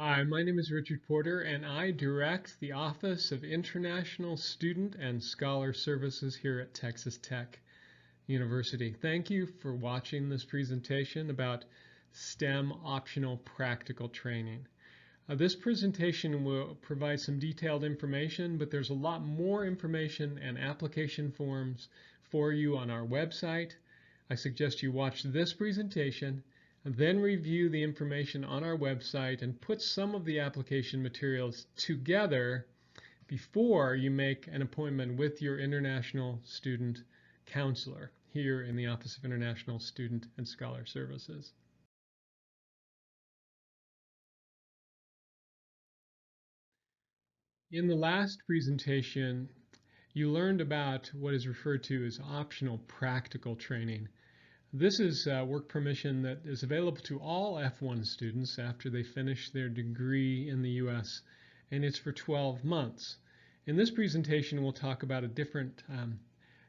Hi, my name is Richard Porter, and I direct the Office of International Student and Scholar Services here at Texas Tech University. Thank you for watching this presentation about STEM optional practical training. This presentation will provide some detailed information, but there's a lot more information and application forms for you on our website. I suggest you watch this presentation and then review the information on our website and put some of the application materials together before you make an appointment with your international student counselor here in the Office of International Student and Scholar Services. In the last presentation, you learned about what is referred to as optional practical training. This is work permission that is available to all F1 students after they finish their degree in the US, and it's for 12 months. In this presentation, we'll talk about a different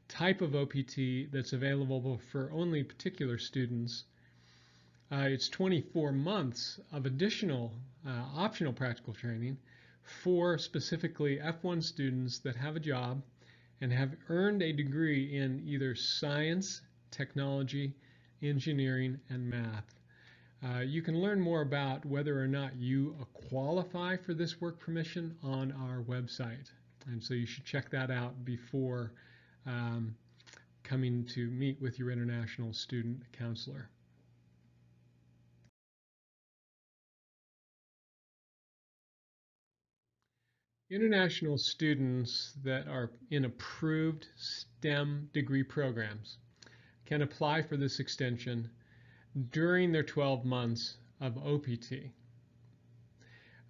type of OPT that's available for only particular students. It's 24 months of additional optional practical training for specifically F1 students that have a job and have earned a degree in either science, technology, engineering, and math. You can learn more about whether or not you qualify for this work permission on our website. And so you should check that out before coming to meet with your international student counselor. International students that are in approved STEM degree programs can apply for this extension during their 12 months of OPT.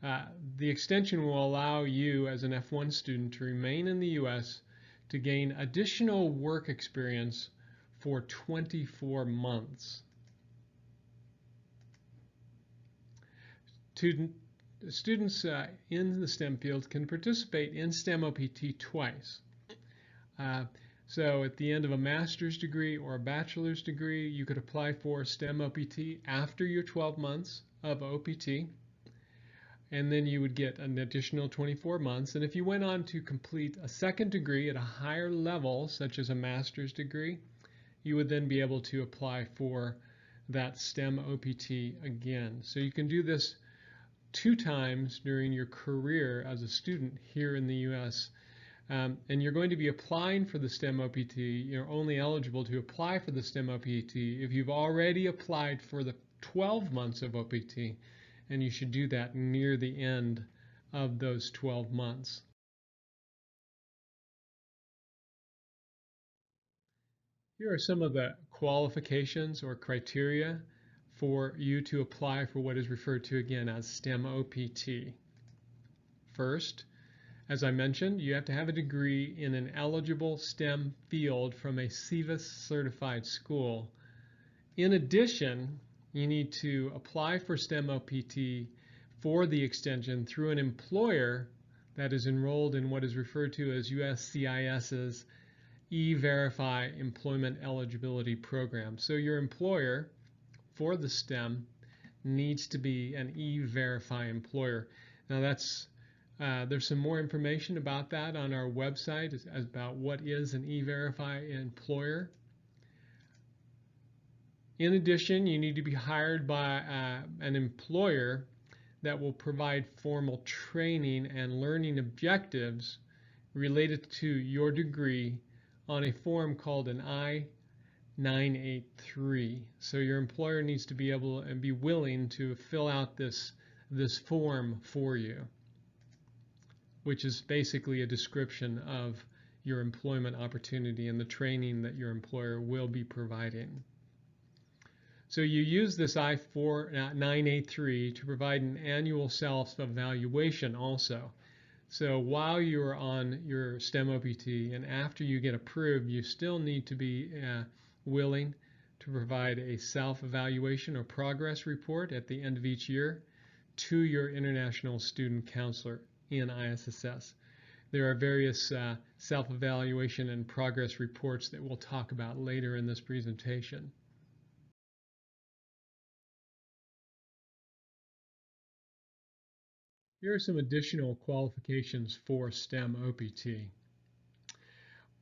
The extension will allow you as an F1 student to remain in the US to gain additional work experience for 24 months. Students in the STEM field can participate in STEM OPT twice. So at the end of a master's degree or a bachelor's degree, you could apply for STEM OPT after your 12 months of OPT, and then you would get an additional 24 months. And if you went on to complete a second degree at a higher level, such as a master's degree, you would then be able to apply for that STEM OPT again. So you can do this 2 times during your career as a student here in the US. And you're going to be applying for the STEM OPT. You're only eligible to apply for the STEM OPT if you've already applied for the 12 months of OPT, and you should do that near the end of those 12 months. Here are some of the qualifications or criteria for you to apply for what is referred to again as STEM OPT. First, as I mentioned, you have to have a degree in an eligible STEM field from a CVIS certified school. In addition, you need to apply for STEM OPT for the extension through an employer that is enrolled in what is referred to as USCIS's E-Verify Employment Eligibility Program. So your employer for the STEM needs to be an E-Verify employer. Now there's some more information about that on our website about what is an E-Verify employer. In addition, you need to be hired by an employer that will provide formal training and learning objectives related to your degree on a form called an I-983. So your employer needs to be able and be willing to fill out this form for you, which is basically a description of your employment opportunity and the training that your employer will be providing. So you use this I-983 to provide an annual self-evaluation also. So while you're on your STEM OPT and after you get approved, you still need to be willing to provide a self-evaluation or progress report at the end of each year to your international student counselor in ISSS. There are various self-evaluation and progress reports that we'll talk about later in this presentation. Here are some additional qualifications for STEM OPT.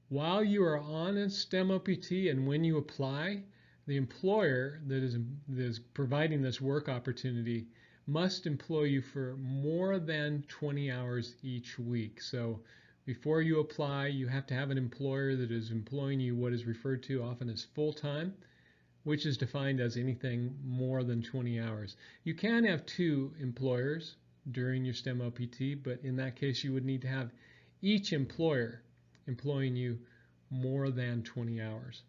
While you are on a STEM OPT and when you apply, the employer that is providing this work opportunity must employ you for more than 20 hours each week. So before you apply, you have to have an employer that is employing you what is referred to often as full-time, which is defined as anything more than 20 hours. You can have two employers during your STEM OPT, but in that case, you would need to have each employer employing you more than 20 hours.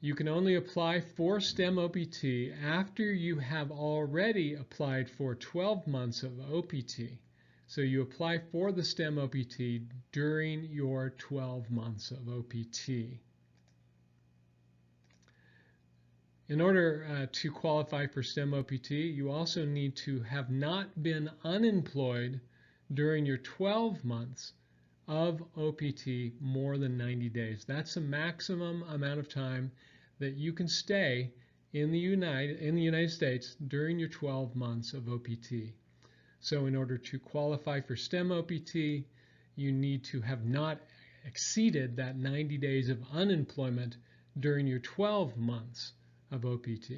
You can only apply for STEM OPT after you have already applied for 12 months of OPT. So you apply for the STEM OPT during your 12 months of OPT. In order to qualify for STEM OPT, you also need to have not been unemployed during your 12 months of OPT more than 90 days. That's the maximum amount of time that you can stay in the United States during your 12 months of OPT. So in order to qualify for STEM OPT, you need to have not exceeded that 90 days of unemployment during your 12 months of OPT.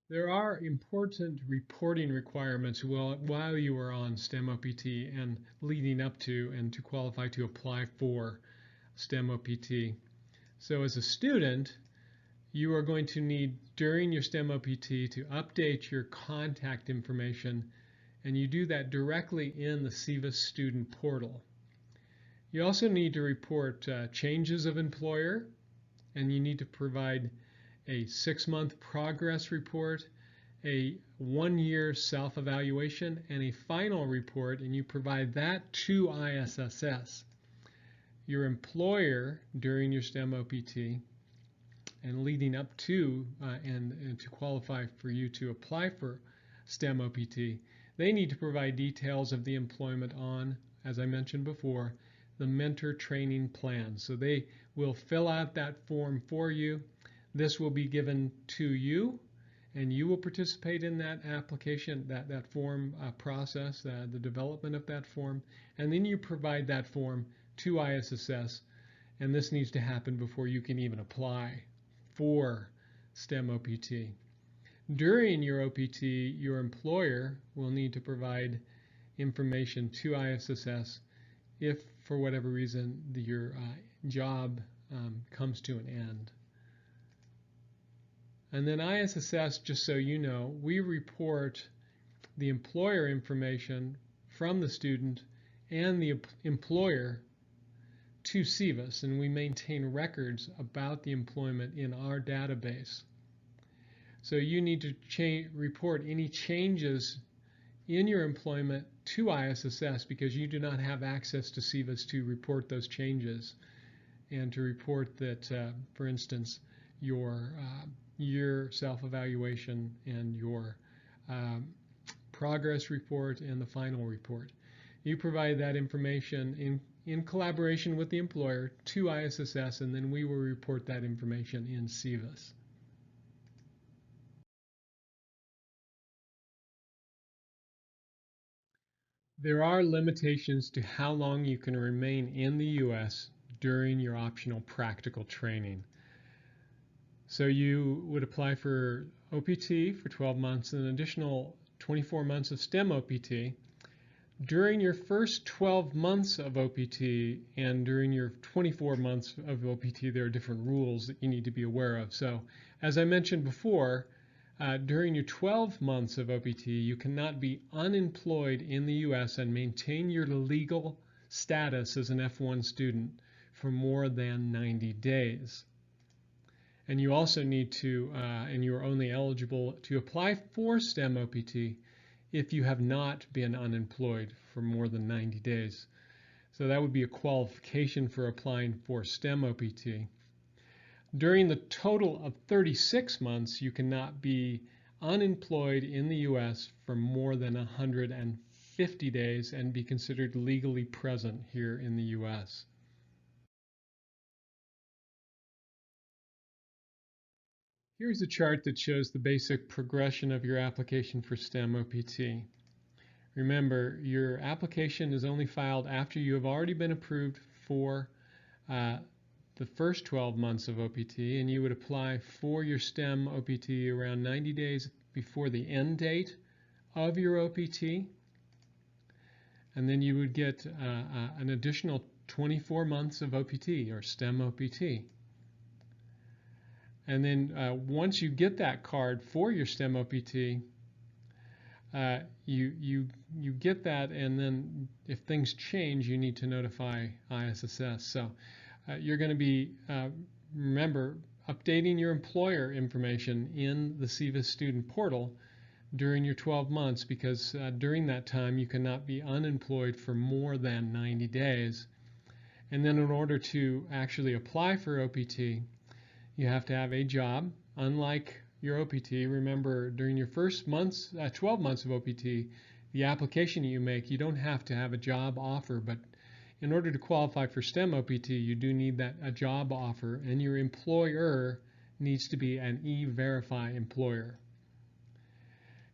There are important reporting requirements while you are on STEM OPT and leading up to and to qualify to apply for STEM OPT. So as a student, you are going to need during your STEM OPT to update your contact information, and you do that directly in the SEVIS student portal. You also need to report changes of employer, and you need to provide a 6-month progress report, a 1-year self-evaluation, and a final report, and you provide that to ISSS. Your employer during your STEM OPT and leading up to and to qualify for you to apply for STEM OPT, they need to provide details of the employment on, as I mentioned before, the mentor training plan. So they will fill out that form for you. This will be given to you, and you will participate in that application, that form process, the development of that form, and then you provide that form to ISSS, and this needs to happen before you can even apply for STEM OPT. During your OPT, your employer will need to provide information to ISSS if, for whatever reason, your job comes to an end. And then ISSS, just so you know, we report the employer information from the student and the employer to SEVIS, and we maintain records about the employment in our database. So you need to report any changes in your employment to ISSS because you do not have access to SEVIS to report those changes and to report that, for instance, your year self-evaluation and your progress report and the final report. You provide that information in collaboration with the employer to ISSS, and then we will report that information in SEVIS. There are limitations to how long you can remain in the U.S. during your optional practical training. So you would apply for OPT for 12 months and an additional 24 months of STEM OPT. During your first 12 months of OPT and during your 24 months of OPT, there are different rules that you need to be aware of. So as I mentioned before, during your 12 months of OPT, you cannot be unemployed in the U.S. and maintain your legal status as an F1 student for more than 90 days. And you also need to, and you're only eligible to apply for STEM OPT if you have not been unemployed for more than 90 days. So that would be a qualification for applying for STEM OPT. During the total of 36 months, you cannot be unemployed in the U.S. for more than 150 days and be considered legally present here in the U.S. Here's a chart that shows the basic progression of your application for STEM OPT. Remember, your application is only filed after you have already been approved for uh, the first 12 months of OPT, and you would apply for your STEM OPT around 90 days before the end date of your OPT, and then you would get an additional 24 months of OPT or STEM OPT. And then once you get that card for your STEM OPT, you get that, and then if things change, you need to notify ISSS. So you're going to be, remember, updating your employer information in the SEVIS student portal during your 12 months, because during that time you cannot be unemployed for more than 90 days. And then in order to actually apply for OPT, you have to have a job. Unlike your OPT, remember, during your first 12 months of OPT, the application you make, you don't have to have a job offer, but in order to qualify for STEM OPT, you do need a job offer, and your employer needs to be an E-Verify employer.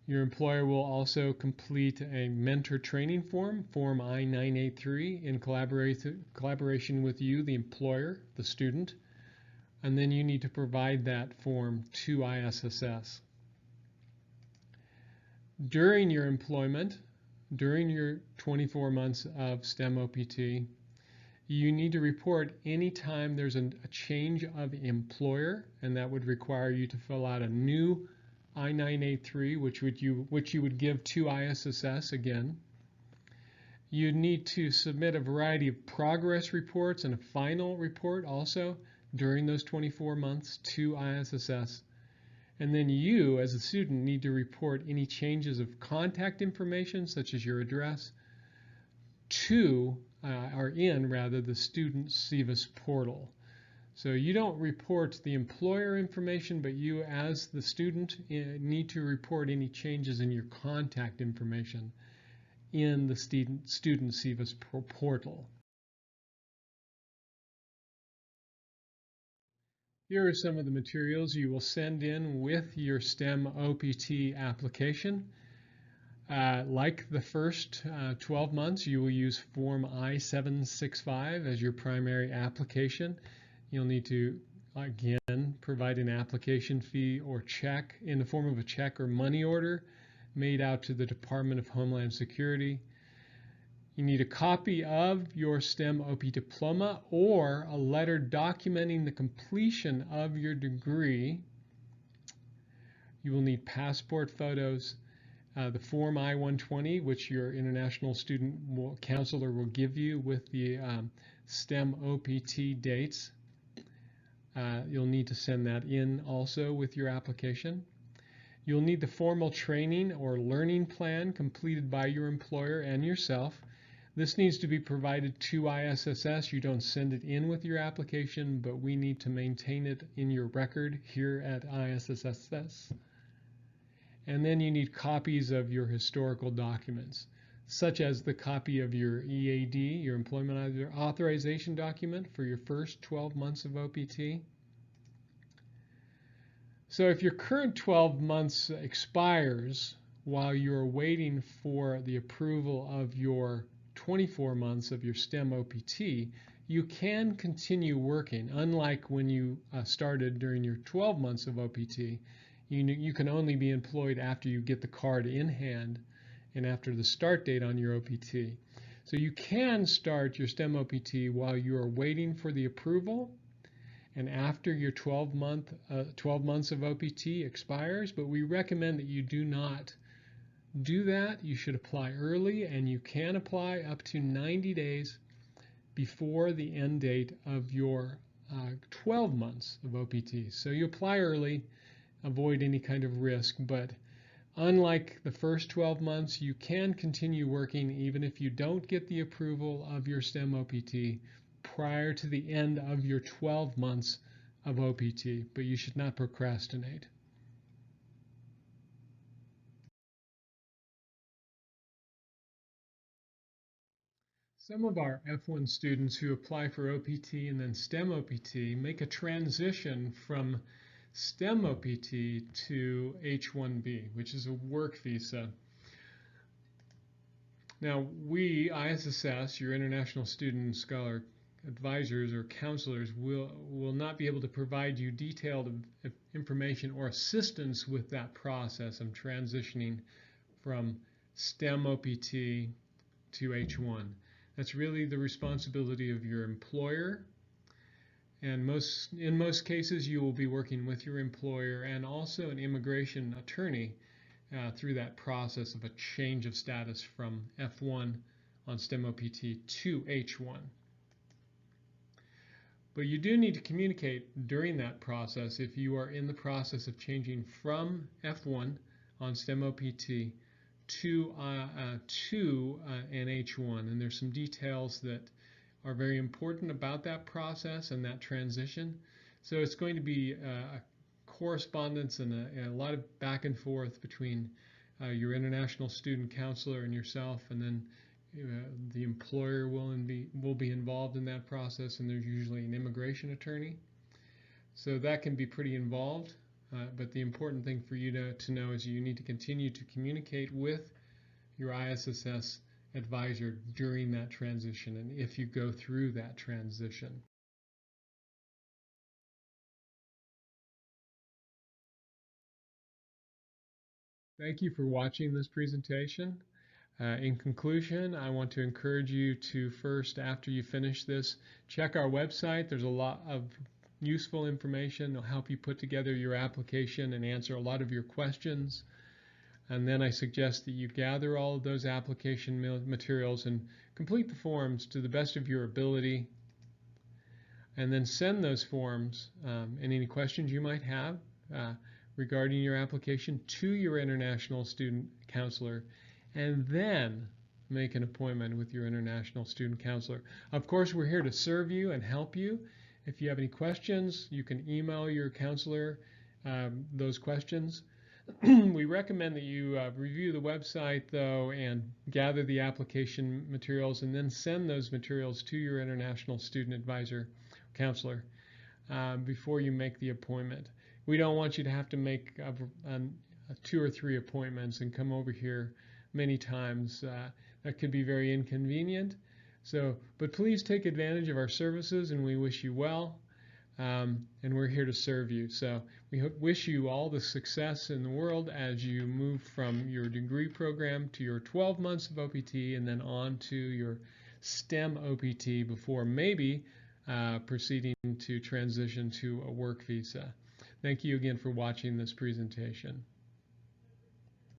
Your employer will also complete a mentor training form, Form I-983, in collaboration with you, the employer, the student, and then you need to provide that form to ISSS. During your employment, during your 24 months of STEM OPT, you need to report anytime there's a change of employer, and that would require you to fill out a new I-983, which you would give to ISSS again. You need to submit a variety of progress reports and a final report also during those 24 months to ISSS. And then you, as a student, need to report any changes of contact information, such as your address, to, the student SEVIS portal. So you don't report the employer information, but you, as the student, need to report any changes in your contact information in the student SEVIS portal. Here are some of the materials you will send in with your STEM OPT application. Like the first 12 months, you will use Form I-765 as your primary application. You'll need to, again, provide an application fee or check in the form of a check or money order made out to the Department of Homeland Security. You need a copy of your STEM OP diploma or a letter documenting the completion of your degree. You will need passport photos, the Form I-120, which your international student counselor will give you with the STEM OPT dates. You'll need to send that in also with your application. You'll need the formal training or learning plan completed by your employer and yourself. This needs to be provided to ISSS. You don't send it in with your application, but we need to maintain it in your record here at ISSS. And then you need copies of your historical documents, such as the copy of your EAD, your employment authorization document for your first 12 months of OPT. So if your current 12 months expires while you're waiting for the approval of your 24 months of your STEM OPT, you can continue working. Unlike when you started during your 12 months of OPT, you can only be employed after you get the card in hand and after the start date on your OPT. So you can start your STEM OPT while you are waiting for the approval and after your 12 months of OPT expires, but we recommend that you do not do that. You should apply early, and you can apply up to 90 days before the end date of your 12 months of OPT. So you apply early, avoid any kind of risk, but unlike the first 12 months, you can continue working even if you don't get the approval of your STEM OPT prior to the end of your 12 months of OPT, but you should not procrastinate. Some of our F1 students who apply for OPT and then STEM OPT make a transition from STEM OPT to H-1B, which is a work visa. Now, we, ISSS, your International Student and Scholar advisors or counselors, will not be able to provide you detailed information or assistance with that process of transitioning from STEM OPT to H1. That's really the responsibility of your employer. And in most cases, you will be working with your employer and also an immigration attorney through that process of a change of status from F1 on STEM OPT to H1. But you do need to communicate during that process if you are in the process of changing from F1 on STEM OPT to an H1. And there's some details that are very important about that process and that transition. So it's going to be a correspondence and a lot of back and forth between your international student counselor and yourself, and then the employer will be involved in that process, and there's usually an immigration attorney. So that can be pretty involved, but the important thing for you to know is you need to continue to communicate with your ISSS advisor during that transition and if you go through that transition. Thank you for watching this presentation. In conclusion, I want to encourage you to first, after you finish this, check our website. There's a lot of useful information that will help you put together your application and answer a lot of your questions. And then I suggest that you gather all of those application materials and complete the forms to the best of your ability. And then send those forms and any questions you might have regarding your application to your international student counselor, and then make an appointment with your international student counselor. Of course, we're here to serve you and help you. If you have any questions, you can email your counselor those questions. We recommend that you review the website, though, and gather the application materials, and then send those materials to your international student advisor, counselor, before you make the appointment. We don't want you to have to make 2 or 3 appointments and come over here many times. That could be very inconvenient. But please take advantage of our services, and we wish you well. And we're here to serve you. So we wish you all the success in the world as you move from your degree program to your 12 months of OPT and then on to your STEM OPT before maybe proceeding to transition to a work visa. Thank you again for watching this presentation.